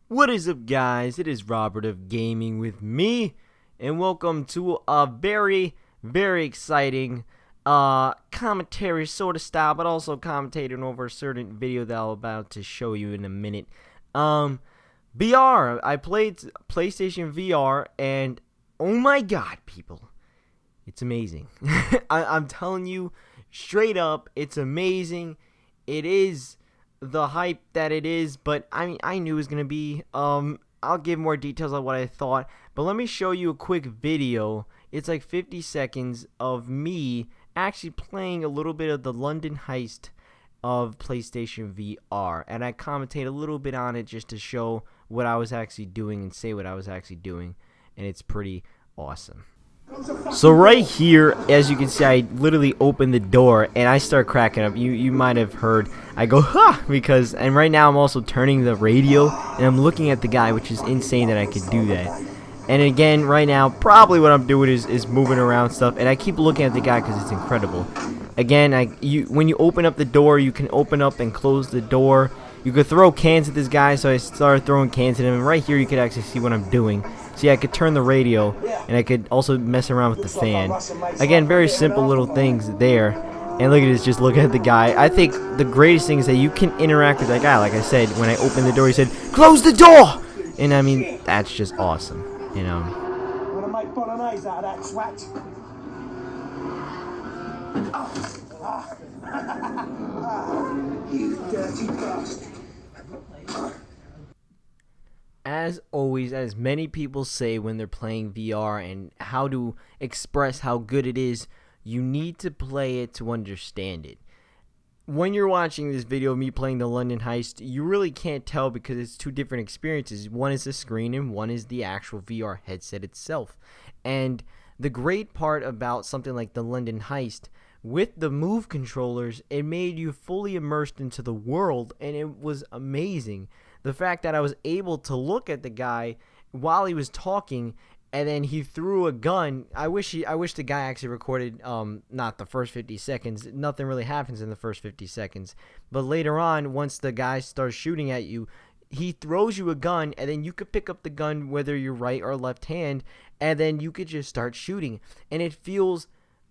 What is up, guys? It is Robert of Gaming with me, and welcome to a very exciting commentary sort of style, but also commentating over a certain video that I'm about to show you in a minute. VR. I played PlayStation VR, and oh my god, people, it's amazing. I'm telling you straight up, it's amazing. It is the hype that it is, but I knew it was gonna be. I'll give more details on what I thought, but let me show you a quick video. It's like 50 seconds of me actually playing a little bit of the London Heist of PlayStation VR, and I commentate a little bit on it just to show what I was actually doing and say what I was actually doing, and it's pretty awesome. So right here, as you can see, I literally open the door and I start cracking up. You might have heard I go ha because, and right now I'm also turning the radio and I'm looking at the guy, which is insane that I could do that. And again, right now, probably what I'm doing is moving around stuff, and I keep looking at the guy because it's incredible. Again, when you open up the door, you can open up and close the door. You could throw cans at this guy, so I started throwing cans at him, and right here you could actually see what I'm doing. See, I could turn the radio, and I could also mess around with the fan. Again, very simple little things there. And look at this, just look at the guy. I think the greatest thing is that you can interact with that guy. Like I said, when I opened the door, he said, "Close the door!" And I mean, that's just awesome, you know. Wanna make bolognese out of that twat? You dirty bastard. As always, as many people say when they're playing VR and how to express how good it is, you need to play it to understand it. When you're watching this video of me playing the London Heist, you really can't tell because it's two different experiences. One is the screen and one is the actual VR headset itself. And the great part about something like the London Heist, with the Move controllers, it made you fully immersed into the world, and it was amazing. The fact that I was able to look at the guy while he was talking, and then he threw a gun. I wish the guy actually recorded not the first 50 seconds. Nothing really happens in the first 50 seconds. But later on, once the guy starts shooting at you, he throws you a gun, and then you could pick up the gun whether you're right or left hand, and then you could just start shooting. And it feels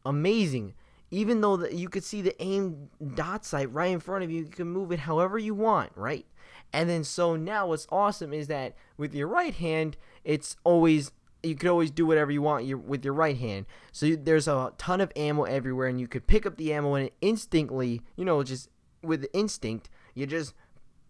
amazing. Even though you could see the aim dot sight right in front of you, you can move it however you want, right? And then so now what's awesome is that with your right hand, you could always do whatever you want with your right hand. So there's a ton of ammo everywhere, and you could pick up the ammo and instantly, just with instinct, you just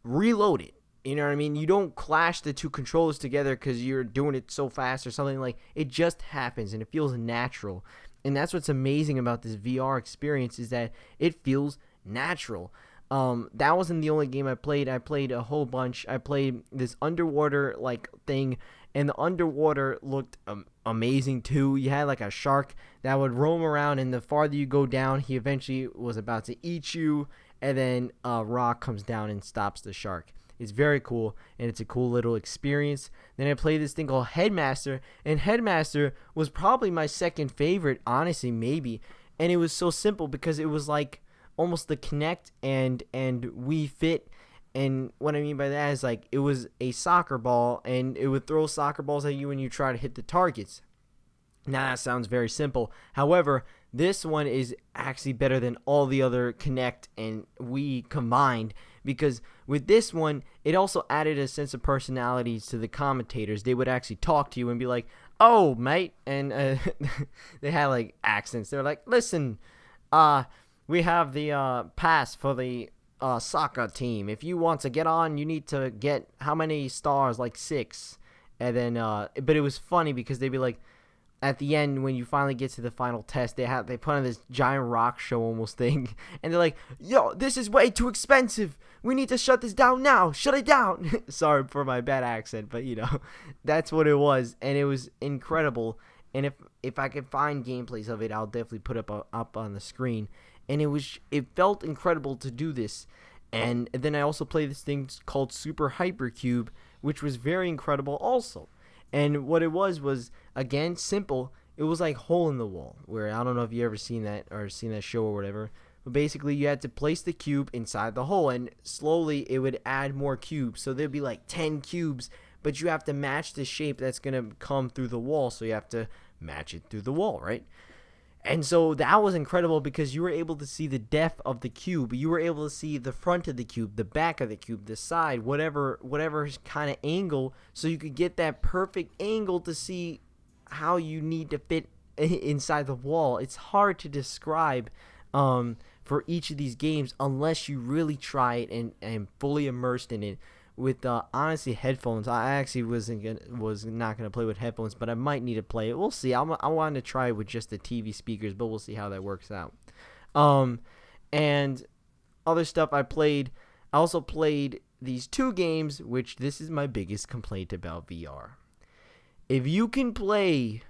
reload it. You know what I mean? You don't clash the two controllers together because you're doing it so fast or something. Like, it just happens and it feels natural. And that's what's amazing about this VR experience, is that it feels natural. That wasn't the only game I played. I played a whole bunch. I played this underwater like thing, and the underwater looked amazing too. You had like a shark that would roam around, and the farther you go down, he eventually was about to eat you, and then a rock comes down and stops the shark. It's very cool, and it's a cool little experience. Then I played this thing called Headmaster, and Headmaster was probably my second favorite, honestly, maybe. And it was so simple because it was like almost the Kinect and Wii Fit. And what I mean by that is, like, it was a soccer ball, and it would throw soccer balls at you when you try to hit the targets. Now that sounds very simple. However, this one is actually better than all the other Kinect and Wii combined, because with this one, it also added a sense of personalities to the commentators. They would actually talk to you and be like, "Oh, mate," and they had like accents. They're like, "Listen, we have the pass for the soccer team. If you want to get on, you need to get how many stars? Like 6." And then, but it was funny because they'd be like, at the end, when you finally get to the final test, they put on this giant rock show almost thing, and they're like, "Yo, this is way too expensive. We need to shut this down now. Shut it down." Sorry for my bad accent, but that's what it was, and it was incredible. And if I could find gameplays of it, I'll definitely put up on the screen. And it felt incredible to do this. And then I also played this thing called Super Hypercube, which was very incredible also. And what it was again, simple. It was like Hole in the Wall, where I don't know if you ever seen that or seen that show or whatever, basically you had to place the cube inside the hole, and slowly it would add more cubes. So there'd be like 10 cubes, but you have to match the shape that's going to come through the wall. So you have to match it through the wall, right? And so that was incredible because you were able to see the depth of the cube. You were able to see the front of the cube, the back of the cube, the side, whatever kind of angle, so you could get that perfect angle to see how you need to fit inside the wall. It's hard to describe for each of these games unless you really try it and fully immersed in it. With honestly headphones, I actually was not gonna play with headphones, but I might need to play it. We'll see. I wanted to try it with just the TV speakers, but we'll see how that works out. And other stuff I played. I also played these 2 games, which this is my biggest complaint about VR. If you can play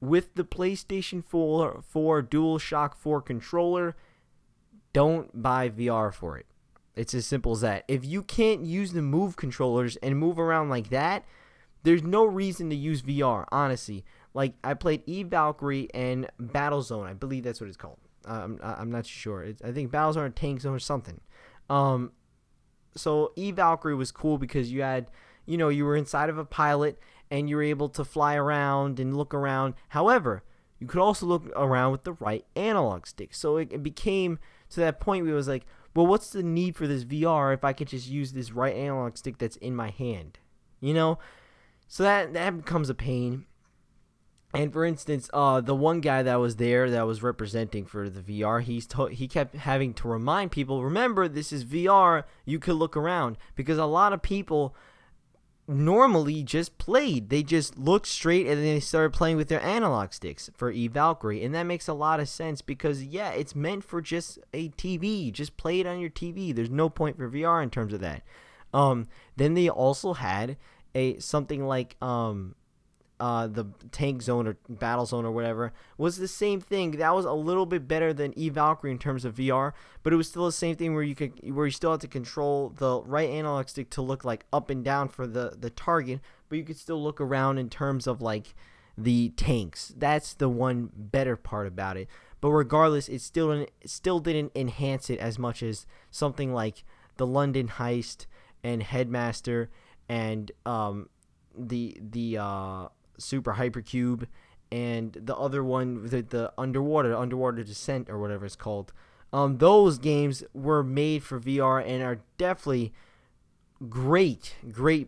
with the PlayStation 4 DualShock 4 controller, don't buy VR for it. It's as simple as that. If you can't use the Move controllers and move around like that, there's no reason to use VR, honestly. Like, I played Valkyrie and Battlezone. I believe that's what it's called. I'm not sure. I think Battlezone or Tank Zone or something. So Valkyrie was cool because you had, you were inside of a pilot and you were able to fly around and look around. However, you could also look around with the right analog stick. So it became to that point where it was like, well, what's the need for this VR if I could just use this right analog stick that's in my hand? So that becomes a pain. And for instance, the one guy that was there that was representing for the VR, he kept having to remind people, remember, this is VR, you could look around. Because a lot of people normally just played. They just looked straight and then they started playing with their analog sticks for Valkyrie. And that makes a lot of sense because, yeah, it's meant for just a TV. Just play it on your TV. There's no point for VR in terms of that. Then they also had something like the Tank Zone or Battle Zone or whatever was the same thing. That was a little bit better than Valkyrie in terms of VR, but it was still the same thing where you still had to control the right analog stick to look like up and down for the target, but you could still look around in terms of like the tanks. That's the one better part about it. But regardless, it still didn't enhance it as much as something like the London Heist and Headmaster and the Super Hypercube and the other one, the underwater descent or whatever it's called. Those games were made for VR and are definitely great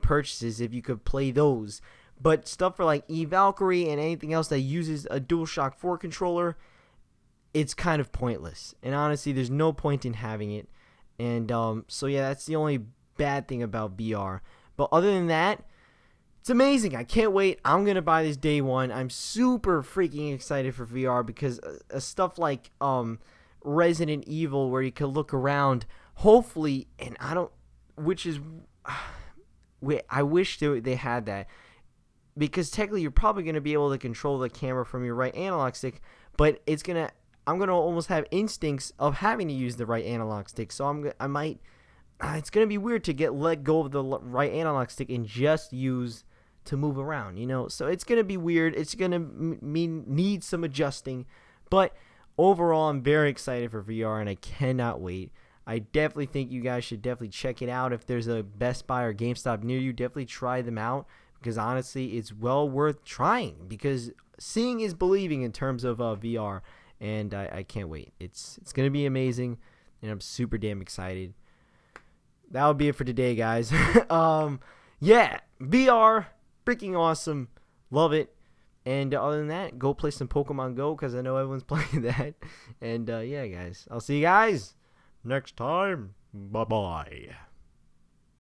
purchases if you could play those. But stuff for like Valkyrie and anything else that uses a DualShock 4 controller, it's kind of pointless. And honestly, there's no point in having it. And so yeah, that's the only bad thing about VR. But other than that, it's amazing. I can't wait. I'm going to buy this day one. I'm super freaking excited for VR because stuff like Resident Evil where you can look around, hopefully, and I wish they had that because technically you're probably going to be able to control the camera from your right analog stick, but I'm going to almost have instincts of having to use the right analog stick. So it's going to be weird to let go of the right analog stick and just use to move around, so it's going to be weird. It's going to need some adjusting, but overall I'm very excited for VR and I cannot wait. I definitely think you guys should definitely check it out. If there's a Best Buy or GameStop near you, definitely try them out because honestly it's well worth trying because seeing is believing in terms of VR, and I can't wait. It's going to be amazing and I'm super damn excited. That would be it for today, guys. Yeah, VR, freaking awesome. Love it. And other than that, go play some Pokemon Go because I know everyone's playing that. And yeah, guys, I'll see you guys next time. Bye-bye.